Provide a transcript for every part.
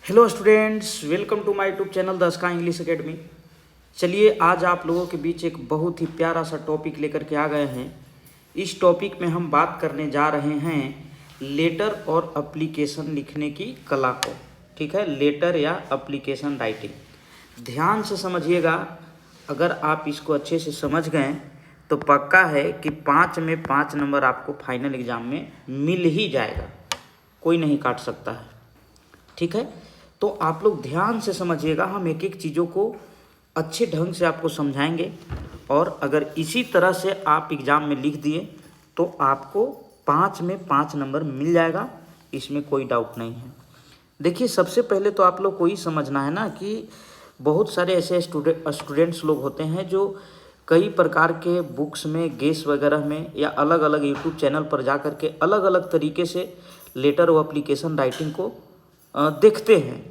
Hello students, welcome to my YouTube channel the sky English academy. चलिए आज आप लोगों के बीच एक बहुत ही प्यारा सा टॉपिक लेकर के आ गए हैं। इस टॉपिक में हम बात करने जा रहे हैं लेटर और एप्लीकेशन लिखने की कला को। ठीक है, लेटर या एप्लीकेशन राइटिंग। ध्यान से समझिएगा, अगर आप इसको अच्छे से समझ गए तो पक्का है कि 5 में 5 नंबर आपको फाइनल एग्जाम में मिल ही जाएगा, कोई नहीं काट सकता है। ठीक है, तो आप लोग ध्यान से समझिएगा, हम एक एक चीज़ों को अच्छे ढंग से आपको समझाएंगे और अगर इसी तरह से आप एग्ज़ाम में लिख दिए तो आपको 5 में 5 नंबर मिल जाएगा, इसमें कोई डाउट नहीं है। देखिए, सबसे पहले तो आप लोग को ही समझना है ना कि बहुत सारे ऐसे स्टूडेंट्स लोग होते हैं जो कई प्रकार के बुक्स में, गेस वगैरह में या अलग अलग यूट्यूब चैनल पर जा कर के अलग अलग तरीके से लेटर और एप्लीकेशन राइटिंग को देखते हैं।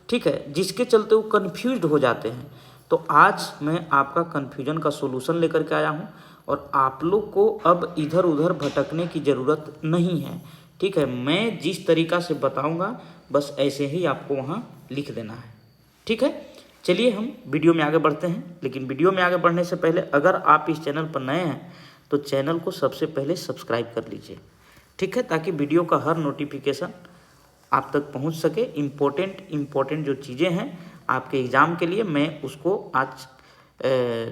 ठीक है, जिसके चलते वो कन्फ्यूज्ड हो जाते हैं। तो आज मैं आपका कन्फ्यूजन का सोल्यूशन लेकर के आया हूँ और आप लोग को अब इधर उधर भटकने की ज़रूरत नहीं है। ठीक है, मैं जिस तरीक़ा से बताऊँगा बस ऐसे ही आपको वहाँ लिख देना है। ठीक है, चलिए हम वीडियो में आगे बढ़ते हैं। लेकिन वीडियो में आगे बढ़ने से पहले अगर आप इस चैनल पर नए हैं तो चैनल को सबसे पहले सब्सक्राइब कर लीजिए। ठीक है, ताकि वीडियो का हर नोटिफिकेशन आप तक पहुंच सके। इम्पोर्टेंट जो चीज़ें हैं आपके एग्ज़ाम के लिए, मैं उसको आज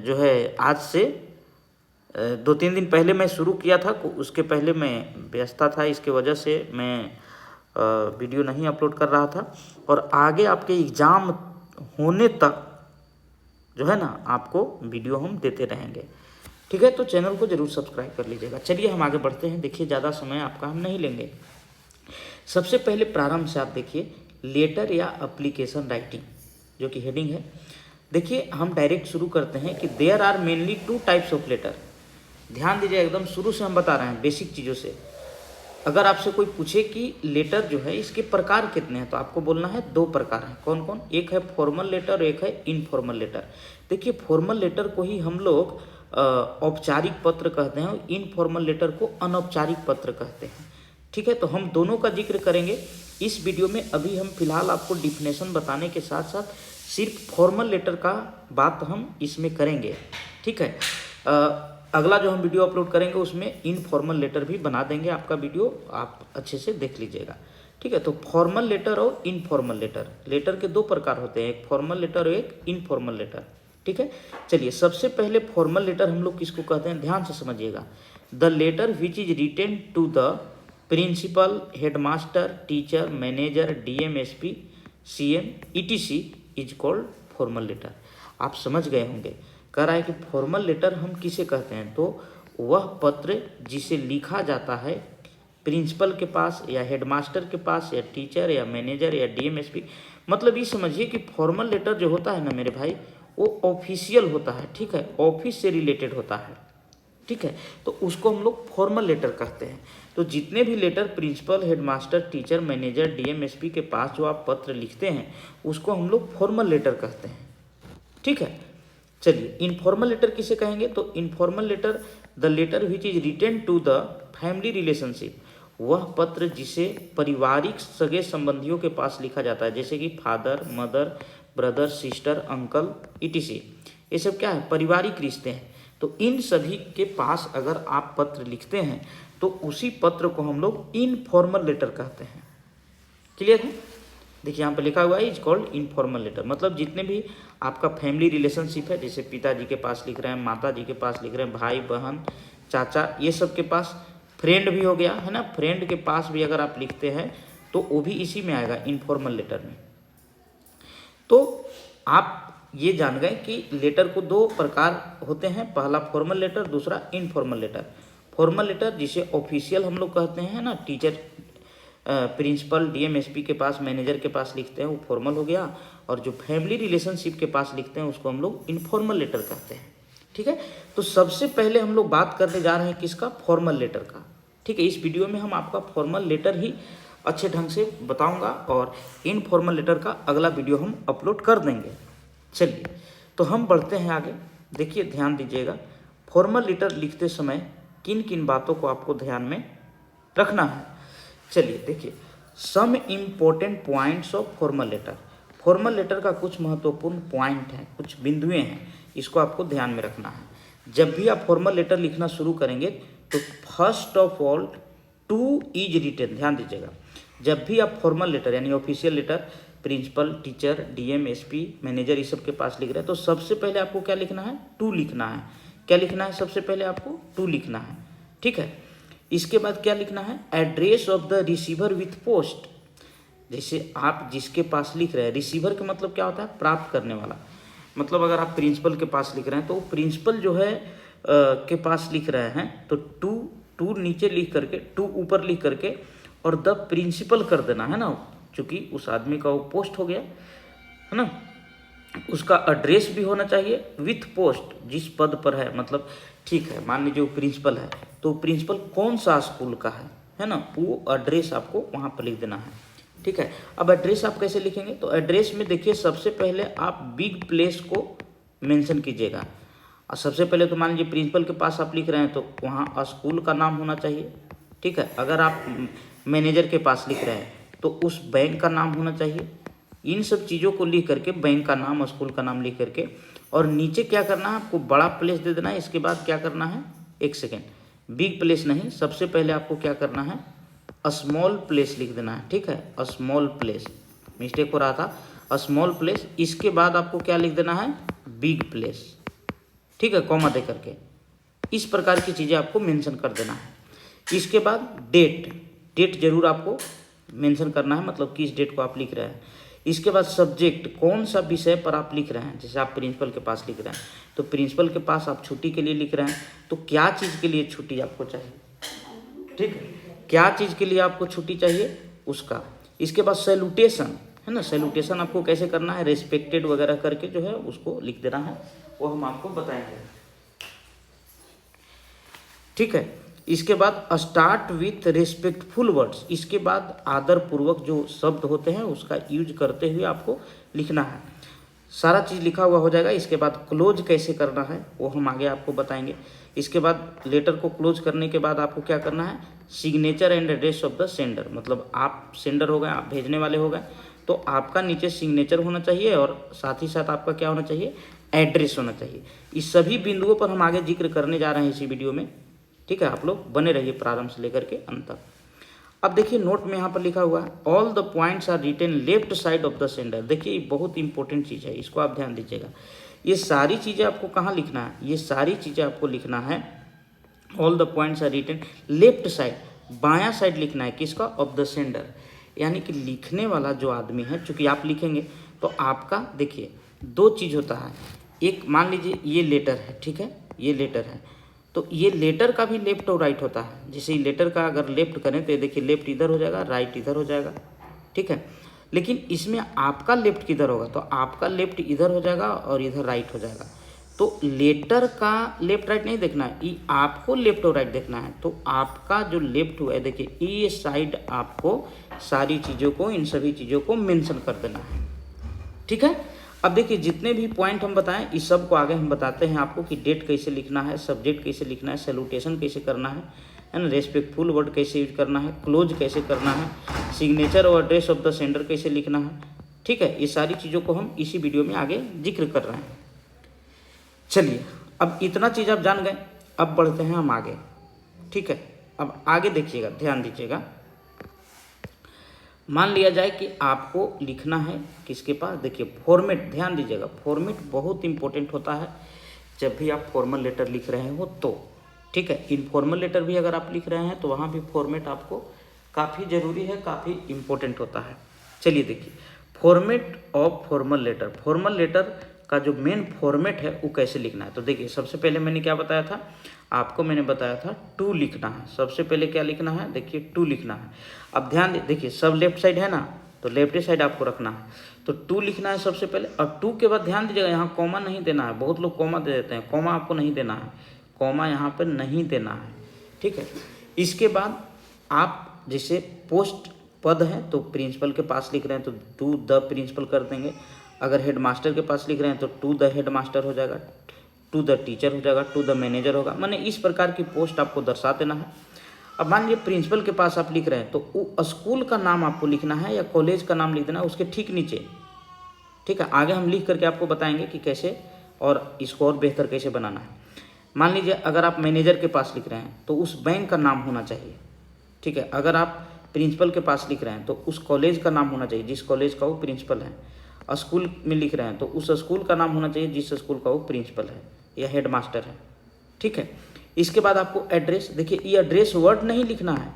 जो है आज से 2-3 दिन पहले मैं शुरू किया था। उसके पहले मैं व्यस्तता था, इसके वजह से मैं वीडियो नहीं अपलोड कर रहा था। और आगे आपके एग्ज़ाम होने तक जो है ना आपको वीडियो हम देते रहेंगे। ठीक है, तो चैनल को ज़रूर सब्सक्राइब कर लीजिएगा। चलिए हम आगे बढ़ते हैं। देखिए, ज़्यादा समय आपका हम नहीं लेंगे। सबसे पहले प्रारंभ से आप देखिए, लेटर या एप्लीकेशन राइटिंग जो कि हेडिंग है। देखिए, हम डायरेक्ट शुरू करते हैं कि there are mainly 2 types of letter. ध्यान दीजिए, एकदम शुरू से हम बता रहे हैं बेसिक चीज़ों से। अगर आपसे कोई पूछे कि लेटर जो है इसके प्रकार कितने हैं तो आपको बोलना है 2 प्रकार हैं। कौन कौन? एक है फॉर्मल लेटर और एक है इनफॉर्मल लेटर। देखिए, फॉर्मल लेटर को ही हम लोग औपचारिक पत्र कहते हैं और इनफॉर्मल लेटर को अनौपचारिक पत्र कहते हैं। ठीक है, तो हम दोनों का जिक्र करेंगे इस वीडियो में। अभी हम फिलहाल आपको डिफिनेशन बताने के साथ साथ सिर्फ फॉर्मल लेटर का बात हम इसमें करेंगे। ठीक है, अगला जो हम वीडियो अपलोड करेंगे उसमें इनफॉर्मल लेटर भी बना देंगे। आपका वीडियो आप अच्छे से देख लीजिएगा। ठीक है, तो फॉर्मल लेटर और इनफॉर्मल लेटर, लेटर के 2 प्रकार होते हैं, एक फॉर्मल लेटर और एक इनफॉर्मल लेटर। ठीक है, चलिए सबसे पहले फॉर्मल लेटर हम लोग किसको कहते हैं, ध्यान से समझिएगा। The letter which is written to the principal, headmaster, teacher, manager, DM SP, CM, ETC is called formal letter. आप समझ गए होंगे। कह रहा है कि फॉर्मल लेटर हम किसे कहते हैं, तो वह पत्र जिसे लिखा जाता है प्रिंसिपल के पास या हेडमास्टर के पास या टीचर या मैनेजर या डीएमएसपी। मतलब ये समझिए कि फॉर्मल लेटर जो होता है ना मेरे भाई, वो ऑफिशियल होता है। ठीक है, ऑफिस से रिलेटेड होता है। ठीक है, तो उसको हम लोग फॉर्मल लेटर कहते हैं। तो जितने भी letter principal, headmaster, teacher, manager, DM SP के पास जो आप पत्र लिखते हैं उसको हम लोग फॉर्मल लेटर कहते हैं। ठीक है, चलिए इनफॉर्मल लेटर किसे कहेंगे, तो informal letter the letter which is written to the family relationship, वह पत्र जिसे पारिवारिक सगे संबंधियों के पास लिखा जाता है, जैसे कि father, mother, brother, sister, uncle, etc. ये सब क्या है, पारिवारिक रिश्ते हैं। तो इन सभी के पास अगर आप पत्र लिखते हैं तो उसी पत्र को हम लोग इनफॉर्मल लेटर कहते हैं। क्लियर है? देखिए यहाँ पे लिखा हुआ है इज कॉल्ड इनफॉर्मल लेटर। मतलब जितने भी आपका फैमिली रिलेशनशिप है, जैसे पिताजी के पास लिख रहे हैं, माता जी के पास लिख रहे हैं, भाई बहन, चाचा, ये सब के पास, फ्रेंड भी हो गया है ना, फ्रेंड के पास भी अगर आप लिखते हैं तो वो भी इसी में आएगा, इनफॉर्मल लेटर में। तो आप ये जान गए कि लेटर को 2 प्रकार होते हैं, पहला फॉर्मल लेटर, दूसरा इनफॉर्मल लेटर। फॉर्मल लेटर जिसे ऑफिशियल हम लोग कहते हैं ना, टीचर, प्रिंसिपल, डीएमएसपी के पास, मैनेजर के पास लिखते हैं, वो फॉर्मल हो गया। और जो फैमिली रिलेशनशिप के पास लिखते हैं उसको हम लोग इनफॉर्मल लेटर कहते हैं। ठीक है, तो सबसे पहले हम लोग बात करने जा रहे हैं किसका, फॉर्मल लेटर का। ठीक है, इस वीडियो में हम आपका फॉर्मल लेटर ही अच्छे ढंग से बताऊंगा और इनफॉर्मल लेटर का अगला वीडियो हम अपलोड कर देंगे। चलिए, तो हम बढ़ते हैं आगे। देखिए, ध्यान दीजिएगा, फॉर्मल लेटर लिखते समय किन किन बातों को आपको ध्यान में रखना है। चलिए देखिए, some important points of formal letter. Formal letter का कुछ महत्वपूर्ण पॉइंट हैं, कुछ बिंदुएं हैं, इसको आपको ध्यान में रखना है। जब भी आप फॉर्मल लेटर लिखना शुरू करेंगे तो first of all to is written, ध्यान दीजिएगा। जब भी आप फॉर्मल लेटर यानी official letter principal, teacher, DM, SP, manager इस सब के पास लिख रहे हैं तो सबसे पहले आपको क्या लिखना है? टू लिखना है। क्या लिखना है? सबसे पहले आपको टू लिखना है, ठीक है। इसके बाद क्या लिखना है? Address of the receiver with post. जैसे आप जिसके पास लिख रहे हैं, रिसीवर का मतलब क्या होता है? प्राप्त करने वाला। मतलब अगर आप प्रिंसिपल के पास लिख रहे हैं तो प्रिंसिपल जो है के पास लिख रहे हैं तो टू नीचे लिख करके, टू ऊपर लिख करके और द प्रिंसिपल कर देना है ना, क्योंकि उस आदमी का वो पोस्ट हो गया है ना। उसका एड्रेस भी होना चाहिए विथ पोस्ट, जिस पद पर है। मतलब ठीक है, मान लीजिए वो प्रिंसिपल है तो प्रिंसिपल कौन सा स्कूल का है ना, वो एड्रेस आपको वहाँ पर लिख देना है, ठीक है। अब एड्रेस आप कैसे लिखेंगे? तो एड्रेस में देखिए सबसे पहले आप बिग प्लेस को मेंशन कीजिएगा। और सबसे पहले तो मान लीजिए प्रिंसिपल के पास आप लिख रहे हैं तो वहाँ स्कूल का नाम होना चाहिए, ठीक है। अगर आप मैनेजर के पास लिख रहे हैं तो उस बैंक का नाम होना चाहिए। इन सब चीज़ों को लिख करके, बैंक का नाम, स्कूल का नाम लिख करके, और नीचे क्या करना है? आपको बड़ा प्लेस दे देना है। इसके बाद क्या करना है? एक सेकेंड, बिग प्लेस नहीं, सबसे पहले आपको क्या करना है? स्मॉल प्लेस लिख देना है, ठीक है। स्मॉल प्लेस, मिस्टेक हो रहा था, स्मॉल प्लेस। इसके बाद आपको क्या लिख देना है? बिग प्लेस, ठीक है, कॉमा दे करके। इस प्रकार की चीज़ें आपको मेंशन कर देना है। इसके बाद डेट जरूर आपको मेंशन करना है, मतलब किस डेट को आप लिख रहे हैं। इसके बाद सब्जेक्ट, कौन सा विषय पर आप लिख रहे हैं। जैसे आप प्रिंसिपल के पास लिख रहे हैं तो प्रिंसिपल के पास आप छुट्टी के लिए लिख रहे हैं तो क्या चीज़ के लिए छुट्टी आपको चाहिए, ठीक है, क्या चीज़ के लिए आपको छुट्टी चाहिए उसका। इसके बाद सैल्यूटेशन है ना, सैल्यूटेशन आपको कैसे करना है? रेस्पेक्टेड वगैरह करके जो है उसको लिख देना है, वो हम आपको बताएंगे, ठीक है। इसके बाद स्टार्ट विथ रिस्पेक्टफुल वर्ड्स, इसके बाद आदर पूर्वक जो शब्द होते हैं उसका यूज करते हुए आपको लिखना है। सारा चीज़ लिखा हुआ हो जाएगा। इसके बाद क्लोज कैसे करना है वो हम आगे आपको बताएंगे। इसके बाद लेटर को क्लोज करने के बाद आपको क्या करना है? Signature and address of the sender, मतलब आप सेंडर हो गए, आप भेजने वाले हो गए, तो आपका नीचे सिग्नेचर होना चाहिए और साथ ही साथ आपका क्या होना चाहिए? एड्रेस होना चाहिए। इस सभी बिंदुओं पर हम आगे जिक्र करने जा रहे हैं इसी वीडियो में, ठीक है। आप लोग बने रहिए प्रारंभ से लेकर के अंत तक। अब देखिए नोट में यहाँ पर लिखा हुआ है all the points are written left side of the sender. देखिए ये बहुत इंपॉर्टेंट चीज़ है, इसको आप ध्यान दीजिएगा। ये सारी चीज़ें आपको कहाँ लिखना है? ये सारी चीज़ें आपको लिखना है, all the points are written left side, बायां साइड लिखना है किसका? Of the sender. यानी कि लिखने वाला जो आदमी है, चूँकि आप लिखेंगे तो आपका देखिए दो चीज़ होता है। एक मान लीजिए ये लेटर है, ठीक है, ये लेटर है तो ये लेटर का भी लेफ्ट और राइट होता है। जैसे लेटर का अगर लेफ्ट करें तो ये देखिए लेफ्ट इधर हो जाएगा, राइट इधर हो जाएगा, ठीक है। लेकिन इसमें आपका लेफ्ट किधर होगा? तो आपका लेफ्ट इधर हो जाएगा और इधर राइट हो जाएगा। तो लेटर का लेफ्ट राइट नहीं देखना है, ये आपको लेफ्ट और राइट देखना है। तो आपका जो लेफ्ट हुआ है देखिए, ये साइड आपको सारी चीज़ों को, इन सभी चीज़ों को मेंशन कर देना है, ठीक है। अब देखिए जितने भी पॉइंट हम बताएं इस सब को आगे हम बताते हैं आपको कि डेट कैसे लिखना है, सब्जेक्ट कैसे लिखना है, सैल्यूटेशन कैसे करना है ना, रेस्पेक्टफुल वर्ड कैसे यूज करना है, क्लोज कैसे करना है, सिग्नेचर और एड्रेस ऑफ द सेंडर कैसे लिखना है, ठीक है। ये सारी चीज़ों को हम इसी वीडियो में आगे जिक्र कर रहे हैं। चलिए अब इतना चीज़ आप जान गए, अब बढ़ते हैं हम आगे, ठीक है। अब आगे देखिएगा, ध्यान दीजिएगा। मान लिया जाए कि आपको लिखना है किसके पास? देखिए फॉर्मेट, ध्यान दीजिएगा, फॉर्मेट बहुत इंपॉर्टेंट होता है जब भी आप फॉर्मल लेटर लिख रहे हो तो, ठीक है। इनफॉर्मल लेटर भी अगर आप लिख रहे हैं तो वहाँ भी फॉर्मेट आपको काफ़ी ज़रूरी है, काफ़ी इंपॉर्टेंट होता है। चलिए देखिए format of formal letter, formal letter का जो मेन फॉर्मेट है वो कैसे लिखना है। तो देखिए सबसे पहले मैंने क्या बताया था आपको? मैंने बताया था टू लिखना है। सबसे पहले क्या लिखना है? देखिए टू लिखना है। अब ध्यान देखिए सब लेफ्ट साइड है ना, तो लेफ्ट साइड आपको रखना है, तो टू लिखना है सबसे पहले। और टू के बाद ध्यान दीजिएगा यहाँ कॉमा नहीं देना है, बहुत लोग कॉमा दे देते हैं, कॉमा आपको नहीं देना है, कॉमा यहाँ पर नहीं देना है, ठीक है। इसके बाद आप जैसे पोस्ट पद है तो प्रिंसिपल के पास लिख रहे हैं तो टू द प्रिंसिपल कर देंगे। अगर हेड मास्टर के पास लिख रहे हैं तो टू द हेड मास्टर हो जाएगा, टू द टीचर हो जाएगा, टू द मैनेजर होगा। माने इस प्रकार की पोस्ट आपको दर्शा देना है। अब मान लीजिए प्रिंसिपल के पास आप लिख रहे हैं तो वो स्कूल का नाम आपको लिखना है या कॉलेज का नाम लिख देना है उसके ठीक नीचे। ठीक है, आगे हम लिख करके आपको बताएंगे कि कैसे और इसको और बेहतर कैसे बनाना है। मान लीजिए अगर आप मैनेजर के पास लिख रहे हैं तो उस बैंक का नाम होना चाहिए। ठीक है, अगर आप प्रिंसिपल के पास लिख रहे हैं तो उस कॉलेज का नाम होना चाहिए जिस कॉलेज का वो प्रिंसिपल है। स्कूल में लिख रहे हैं तो उस स्कूल का नाम होना चाहिए जिस स्कूल का वो प्रिंसिपल है या हेड मास्टर है। ठीक है, इसके बाद आपको एड्रेस, देखिए ये एड्रेस वर्ड नहीं लिखना है,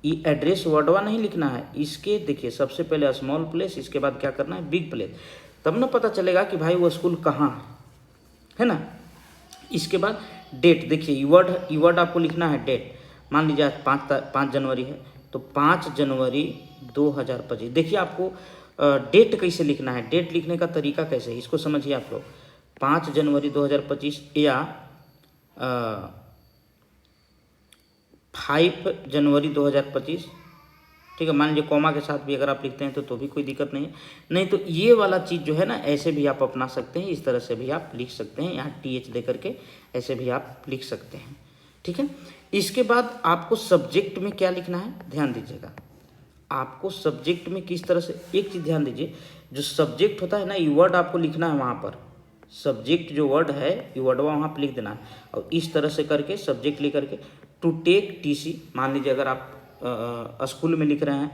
ये एड्रेस वर्डवा नहीं लिखना है। इसके देखिए सबसे पहले स्मॉल प्लेस, इसके बाद क्या करना है बिग प्लेस, तब ना पता चलेगा कि भाई वो स्कूल कहाँ है ना। इसके बाद डेट, देखिए ई वर्ड आपको लिखना है डेट। मान लीजिए आज 5 जनवरी है तो 5 जनवरी 2025। देखिए आपको डेट कैसे लिखना है, डेट लिखने का तरीका कैसे है इसको समझिए आप लोग। 5 जनवरी 2025 या 5 जनवरी 2025। ठीक है, मान लीजिए कॉमा के साथ भी अगर आप लिखते हैं तो भी कोई दिक्कत नहीं है। नहीं तो ये वाला चीज़ जो है ना ऐसे भी आप अपना सकते हैं, इस तरह से भी आप लिख सकते हैं, यहाँ TH दे करके ऐसे भी आप लिख सकते हैं। ठीक है, इसके बाद आपको सब्जेक्ट में क्या लिखना है ध्यान दीजिएगा। आपको सब्जेक्ट में किस तरह से, एक चीज़ ध्यान दीजिए, जो सब्जेक्ट होता है ना ये वर्ड आपको लिखना है वहाँ पर। सब्जेक्ट जो वर्ड है ये वर्ड वहाँ पर लिख देना है और इस तरह से करके सब्जेक्ट लिख करके टू टेक TC। मान लीजिए अगर आप स्कूल में लिख रहे हैं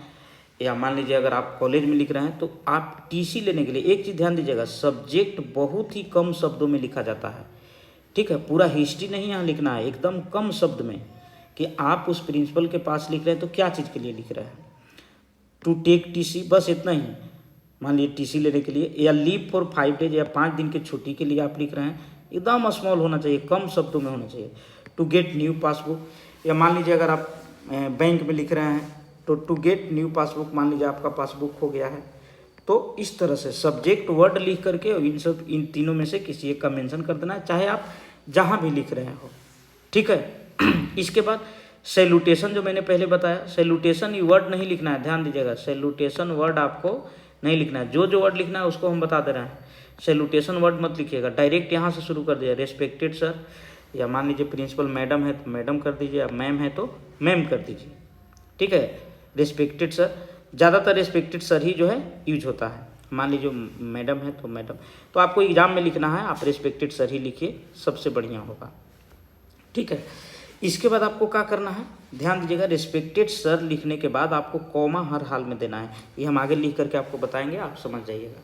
या मान लीजिए अगर आप कॉलेज में लिख रहे हैं तो आप TC लेने के लिए एक चीज़ ध्यान दीजिएगा, सब्जेक्ट बहुत ही कम शब्दों में लिखा जाता है। ठीक है, पूरा हिस्ट्री नहीं यहाँ लिखना है, एकदम कम शब्द में कि आप उस प्रिंसिपल के पास लिख रहे हैं तो क्या चीज़ के लिए लिख रहे हैं। टू टेक TC बस इतना ही, मान लीजिए TC लेने के लिए, या लीव फॉर 5 डेज या 5 दिन की छुट्टी के लिए आप लिख रहे हैं, एकदम स्मॉल होना चाहिए, कम शब्दों में होना चाहिए। टू गेट न्यू पासबुक, या मान लीजिए अगर आप बैंक में लिख रहे हैं तो टू गेट न्यू पासबुक, मान लीजिए आपका पासबुक खो गया है तो इस तरह से सब्जेक्ट वर्ड लिख करके इन तीनों में से किसी एक का मेंशन कर देना है, चाहे आप जहाँ भी लिख रहे हो। ठीक है, इसके बाद सैल्यूटेशन जो मैंने पहले बताया, सैल्यूटेशन ये वर्ड नहीं लिखना है, ध्यान दीजिएगा, सैल्यूटेशन वर्ड आपको नहीं लिखना है। जो वर्ड लिखना है उसको हम बता दे रहे हैं, सैल्यूटेशन वर्ड मत लिखिएगा, डायरेक्ट यहाँ से शुरू कर दिया, रेस्पेक्टेड सर, या मान लीजिए प्रिंसिपल मैडम है तो मैडम कर दीजिए, या मैम है तो मैम कर दीजिए। ठीक है, रेस्पेक्टेड सर, ज़्यादातर रेस्पेक्टेड सर ही जो है यूज होता है, मान लीजिए मैडम है तो मैडम, तो आपको एग्जाम में लिखना है आप रेस्पेक्टेड सर ही लिखिए, सबसे बढ़िया होगा। ठीक है, इसके बाद आपको क्या करना है ध्यान दीजिएगा, रेस्पेक्टेड सर लिखने के बाद आपको कॉमा हर हाल में देना है, ये हम आगे लिख करके आपको बताएंगे, आप समझ जाइएगा।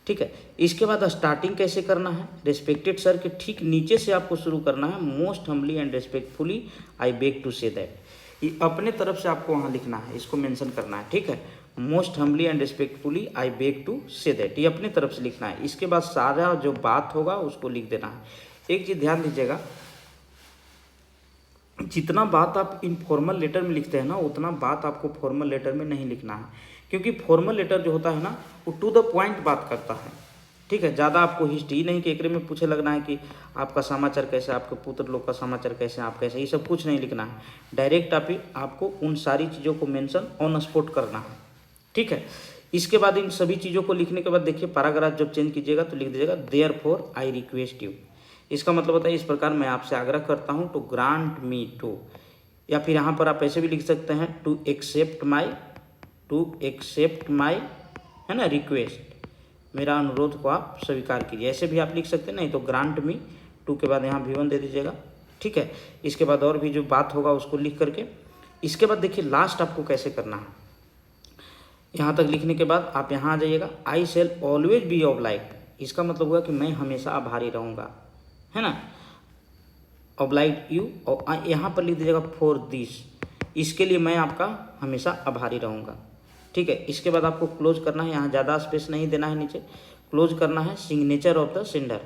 ठीक है, इसके बाद स्टार्टिंग कैसे करना है, रेस्पेक्टेड सर के ठीक नीचे से आपको शुरू करना है, most humbly and respectfully I beg to say that, ये अपने तरफ से आपको वहाँ लिखना है, इसको मेंशन करना है। ठीक है, most humbly and respectfully I beg to say that, ये अपने तरफ से लिखना है। इसके बाद सारा जो बात होगा उसको लिख देना है। एक चीज़ ध्यान दीजिएगा, जितना बात आप इनफॉर्मल लेटर में लिखते हैं ना उतना बात आपको फॉर्मल लेटर में नहीं लिखना है, क्योंकि फॉर्मल लेटर जो होता है ना वो टू द पॉइंट बात करता है। ठीक है, ज़्यादा आपको हिस्ट्री नहीं कि एकरे में पूछे लगना है कि आपका समाचार कैसे, आपके पुत्र लोग का समाचार कैसे, आप कैसे, ये सब कुछ नहीं लिखना है। डायरेक्ट आपको उन सारी चीज़ों को मेंशन ऑन स्पॉट करना है। ठीक है, इसके बाद इन सभी चीज़ों को लिखने के बाद देखिए पैराग्राफ जब चेंज कीजिएगा तो लिख दीजिएगा देयरफॉर आई रिक्वेस्ट यू। इसका मतलब होता है इस प्रकार मैं आपसे आग्रह करता हूँ टू ग्रांट मी टू, या फिर यहाँ पर आप ऐसे भी लिख सकते हैं टू एक्सेप्ट माई है ना रिक्वेस्ट, मेरा अनुरोध को आप स्वीकार कीजिए, ऐसे भी आप लिख सकते हैं। नहीं तो ग्रांट मी टू के बाद यहाँ V1 दे दीजिएगा। ठीक है, इसके बाद और भी जो बात होगा उसको लिख करके, इसके बाद देखिए लास्ट आपको कैसे करना है। यहाँ तक लिखने के बाद आप यहाँ आ जाइएगा, आई शेल ऑलवेज बी ऑब्लाइग्ड, इसका मतलब हुआ कि मैं हमेशा आभारी रहूँगा, है ना, ऑब्लाइग्ड यू, और यहाँ पर लिख दीजिएगा फॉर दिस, इसके लिए मैं आपका हमेशा आभारी रहूँगा। ठीक है, इसके बाद आपको क्लोज करना है, यहाँ ज़्यादा स्पेस नहीं देना है, नीचे क्लोज करना है, सिग्नेचर ऑफ द सेंडर,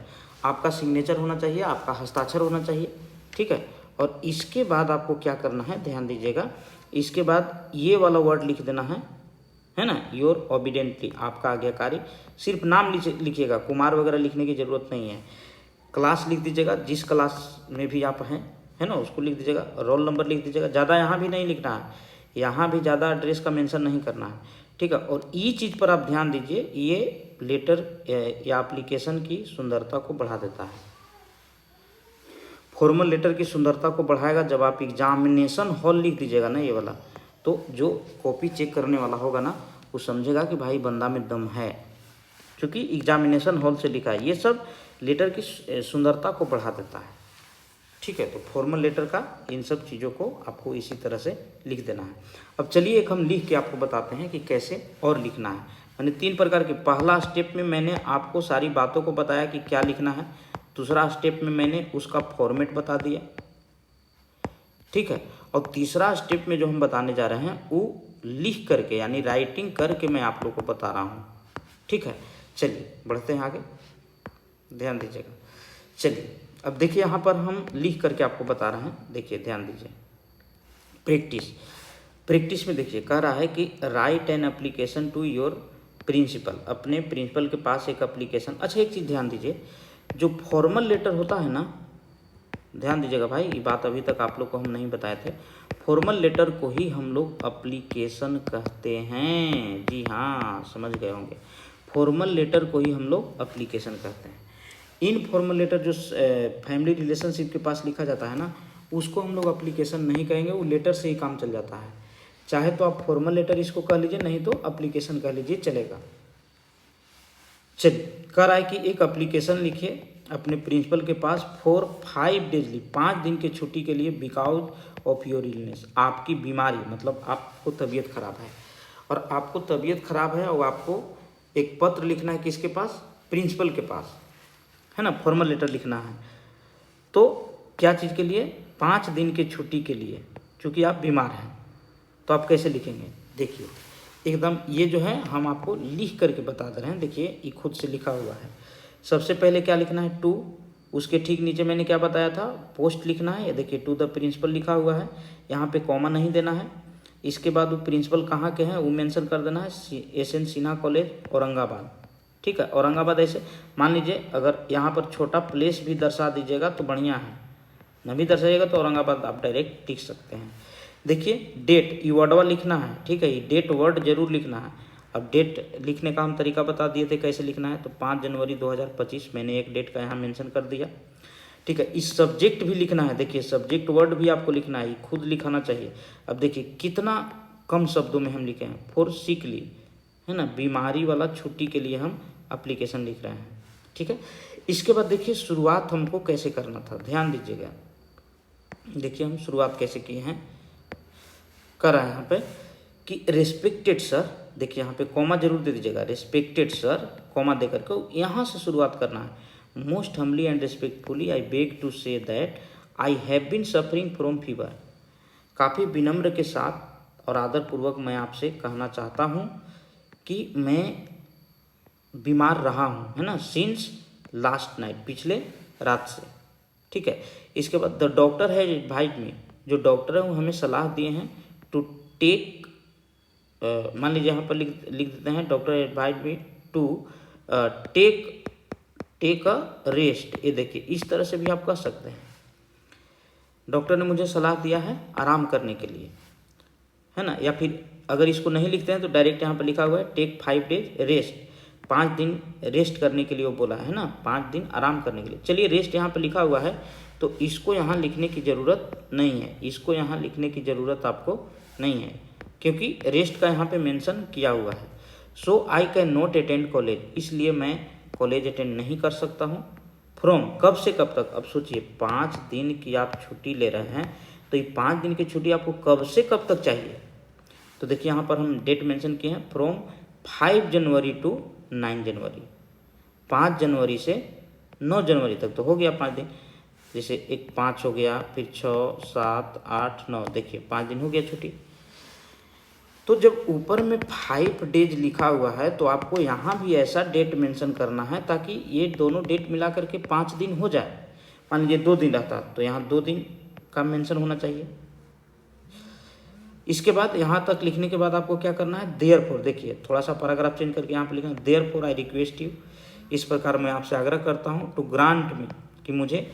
आपका सिग्नेचर होना चाहिए, आपका हस्ताक्षर होना चाहिए। ठीक है, और इसके बाद आपको क्या करना है ध्यान दीजिएगा, इसके बाद ये वाला वर्ड लिख देना है ना, योर ओबीडेंटली, आपका आज्ञाकारी, सिर्फ नाम लिखिएगा, कुमार वगैरह लिखने की ज़रूरत नहीं है। क्लास लिख दीजिएगा, जिस क्लास में भी आप हैं, है ना, उसको लिख दीजिएगा, रोल नंबर लिख दीजिएगा, ज़्यादा यहाँ भी नहीं लिखना है, यहाँ भी ज़्यादा एड्रेस का मेंशन नहीं करना है। ठीक है, और ये चीज़ पर आप ध्यान दीजिए, ये लेटर या एप्लीकेशन की सुंदरता को बढ़ा देता है। फॉर्मल लेटर की सुंदरता को बढ़ाएगा जब आप एग्जामिनेशन हॉल लिख दीजिएगा ना ये वाला, तो जो कॉपी चेक करने वाला होगा ना वो समझेगा कि भाई बंदा में दम है, क्योंकि एग्जामिनेशन हॉल से लिखा है। ये सब लेटर की सुंदरता को बढ़ा देता है। ठीक है, तो फॉर्मल लेटर का इन सब चीज़ों को आपको इसी तरह से लिख देना है। अब चलिए एक हम लिख के आपको बताते हैं कि कैसे और लिखना है। मैंने 3 प्रकार के, पहला स्टेप में मैंने आपको सारी बातों को बताया कि क्या लिखना है, दूसरा स्टेप में मैंने उसका फॉर्मेट बता दिया, ठीक है, और तीसरा स्टेप में जो हम बताने जा रहे हैं वो लिख करके यानी राइटिंग करके मैं आप लोग को बता रहा हूँ। ठीक है, चलिए बढ़ते हैं आगे, ध्यान दीजिएगा। चलिए अब देखिए यहाँ पर हम लिख करके आपको बता रहे हैं, देखिए ध्यान दीजिए। प्रैक्टिस में देखिए कह रहा है कि write an application to your principal, अपने प्रिंसिपल के पास एक एप्लीकेशन। अच्छा एक चीज़ ध्यान दीजिए, जो फॉर्मल लेटर होता है ना, ध्यान दीजिएगा भाई, ये बात अभी तक आप लोग को हम नहीं बताए थे। फॉर्मल लेटर को ही हम लोग एप्लीकेशन कहते हैं। जी हाँ, समझ गए होंगे, फॉर्मल लेटर को ही हम लोग एप्लीकेशन कहते हैं। इनफॉर्मल लेटर जो फैमिली रिलेशनशिप के पास लिखा जाता है ना, उसको हम लोग एप्लीकेशन नहीं कहेंगे, वो लेटर से ही काम चल जाता है। चाहे तो आप फॉर्मल लेटर इसको कह लीजिए, नहीं तो एप्लीकेशन कह लीजिए, चलेगा। चलिए कह रहा है कि एक एप्लीकेशन लिखिए अपने प्रिंसिपल के पास फॉर 5 डेज लीव, 5 दिन के छुट्टी के लिए, बिकॉज ऑफ योर इलनेस, आपकी बीमारी, मतलब आपको तबीयत खराब है, और आपको तबीयत खराब है और आपको एक पत्र लिखना है किसके पास, प्रिंसिपल के पास, है ना, फॉर्मल लेटर लिखना है। तो क्या चीज़ के लिए, 5 दिन के छुट्टी के लिए, क्योंकि आप बीमार हैं। तो आप कैसे लिखेंगे, देखिए एकदम ये जो है हम आपको लिख करके बता दे रहे हैं। देखिए ये खुद से लिखा हुआ है। सबसे पहले क्या लिखना है, टू, उसके ठीक नीचे मैंने क्या बताया था, पोस्ट लिखना है। ये देखिए टू द प्रिंसिपल लिखा हुआ है, यहाँ पे कॉमा नहीं देना है। इसके बाद वो प्रिंसिपल कहाँ के हैं वो मेंशन कर देना है, एस.एन. सिन्हा कॉलेज औरंगाबाद। ठीक है, औरंगाबाद ऐसे मान लीजिए, अगर यहाँ पर छोटा प्लेस भी दर्शा दीजिएगा तो बढ़िया है, न भी दर्शाइएगा तो औरंगाबाद आप डायरेक्ट लिख सकते हैं। देखिए डेट, ये वर्ड लिखना है, ठीक है, ये डेट वर्ड जरूर लिखना है। अब डेट लिखने का हम तरीका बता दिए थे कैसे लिखना है, तो 5 जनवरी 2025 मैंने एक डेट का यहाँ मेंशन कर दिया। ठीक है, इस सब्जेक्ट भी लिखना है, देखिए सब्जेक्ट वर्ड भी आपको लिखना है, खुद लिखाना चाहिए। अब देखिए कितना कम शब्दों में हम लिखे हैं, फॉर सिक लीव, है ना, बीमारी वाला छुट्टी के लिए हम एप्लीकेशन लिख रहे हैं। ठीक है, इसके बाद देखिए शुरुआत हमको कैसे करना था, ध्यान दीजिएगा। देखिए हम शुरुआत कैसे किए हैं, कर रहा है यहाँ पे कि रेस्पेक्टेड सर, देखिए यहाँ पे कॉमा जरूर दे दीजिएगा, रेस्पेक्टेड सर, कॉमा दे करके यहाँ से शुरुआत करना है। Most humbly and respectfully I beg to say that I have been suffering from fever, काफ़ी विनम्र के साथ और आदरपूर्वक मैं आपसे कहना चाहता हूँ कि मैं बीमार रहा हूँ, है ना, सिंस लास्ट नाइट, पिछले रात से। ठीक है, इसके बाद द डॉक्टर है एडवाइज मी, जो डॉक्टर है वो हमें सलाह दिए हैं टू टेक, मान लीजिए यहाँ पर लिख देते हैं, doctor advise me to take a rest. ये देखिए इस तरह से भी आप कह सकते हैं, डॉक्टर ने मुझे सलाह दिया है आराम करने के लिए, है ना। या फिर अगर इसको नहीं लिखते हैं तो डायरेक्ट यहाँ पर लिखा हुआ है टेक 5 डेज रेस्ट, 5 दिन रेस्ट करने के लिए वो बोला है ना, 5 दिन आराम करने के लिए। चलिए रेस्ट यहाँ पर लिखा हुआ है तो इसको यहाँ लिखने की ज़रूरत नहीं है, इसको यहाँ लिखने की ज़रूरत आपको नहीं है, क्योंकि रेस्ट का यहाँ पे मेंशन किया हुआ है। So I can not attend college, इसलिए मैं कॉलेज अटेंड नहीं कर सकता हूँ। फ्रॉम, कब से कब तक, अब सोचिए 5 दिन की आप छुट्टी ले रहे हैं, तो ये 5 दिन की छुट्टी आपको कब से कब तक चाहिए। तो देखिए यहाँ पर हम डेट मेंशन किए हैं, फ्रॉम 5 जनवरी टू 9 जनवरी, 5 जनवरी से 9 जनवरी तक, तो हो गया 5 दिन। जैसे एक 5 हो गया, फिर 6, 7, 8, 9, देखिए 5 दिन हो गया छुट्टी। तो जब ऊपर में 5 डेज लिखा हुआ है तो आपको यहाँ भी ऐसा डेट मेंशन करना है ताकि ये दोनों डेट मिला करके 5 दिन हो जाए। मान लीजिए 2 दिन रहता तो यहाँ 2 दिन का मेंशन होना चाहिए। इसके बाद यहाँ तक लिखने के बाद आपको क्या करना है, देयरफॉर, देखिए थोड़ा सा पैराग्राफ चेंज करके यहाँ पर लिखना है, देयरफॉर आई रिक्वेस्ट यू, इस प्रकार मैं आपसे आग्रह करता हूँ, टू ग्रांट मी, कि मुझे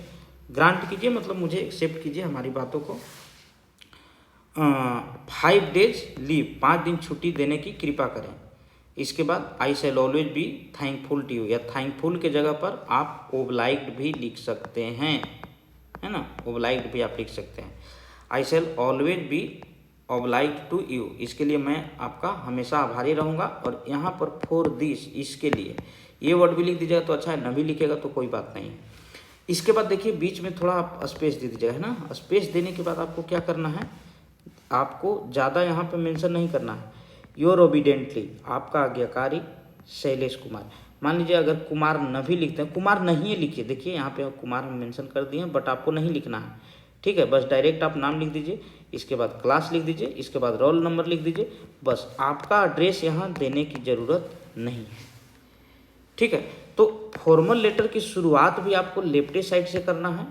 ग्रांट कीजिए, मतलब मुझे एक्सेप्ट कीजिए हमारी बातों को, 5 डेज लीव, 5 दिन छुट्टी देने की कृपा करें। इसके बाद I shall always be thankful to you, या थैंकफुल के जगह पर आप ओब्लाइग्ड भी लिख सकते हैं। है ना, ओब्लाइग्ड भी आप लिख सकते हैं। I shall always be obliged to you, इसके लिए मैं आपका हमेशा आभारी रहूँगा। और यहाँ पर फॉर दिस, इसके लिए ये वर्ड भी लिख दीजिएगा तो अच्छा है, न भी लिखेगा तो कोई बात नहीं है। इसके बाद देखिए बीच में थोड़ा आप स्पेस दे दीजिएगा, है ना। स्पेस देने के बाद आपको क्या करना है, आपको ज़्यादा यहाँ पे मेंशन नहीं करना है। योर ओबीडेंटली, आपका आज्ञाकारी शैलेश कुमार। मान लीजिए अगर कुमार न भी लिखते हैं, कुमार नहीं लिखिए, देखिए यहाँ पे कुमार हम मेंशन कर दिए हैं, बट आपको नहीं लिखना है, ठीक है। बस डायरेक्ट आप नाम लिख दीजिए, इसके बाद क्लास लिख दीजिए, इसके बाद रोल नंबर लिख दीजिए, बस। आपका एड्रेस यहाँ देने की ज़रूरत नहीं है, ठीक है। तो फॉर्मल लेटर की शुरुआत भी आपको लेफ्ट साइड से करना है,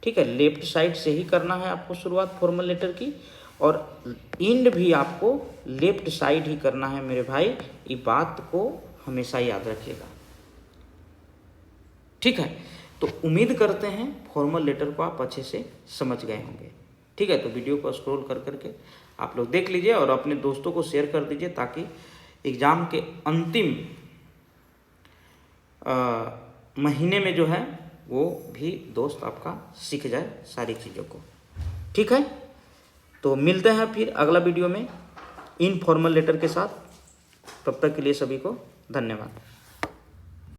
ठीक है, लेफ्ट साइड से ही करना है आपको शुरुआत फॉर्मल लेटर की, और एंड भी आपको लेफ्ट साइड ही करना है मेरे भाई, ये बात को हमेशा याद रखिएगा, ठीक है। तो उम्मीद करते हैं फॉर्मल लेटर को आप अच्छे से समझ गए होंगे, ठीक है। तो वीडियो को स्क्रॉल कर करके आप लोग देख लीजिए और अपने दोस्तों को शेयर कर दीजिए, ताकि एग्ज़ाम के अंतिम महीने में जो है वो भी दोस्त आपका सीख जाए सारी चीज़ों को, ठीक है। तो मिलते हैं फिर अगला वीडियो में इनफॉर्मल लेटर के साथ, तब तक के लिए सभी को धन्यवाद।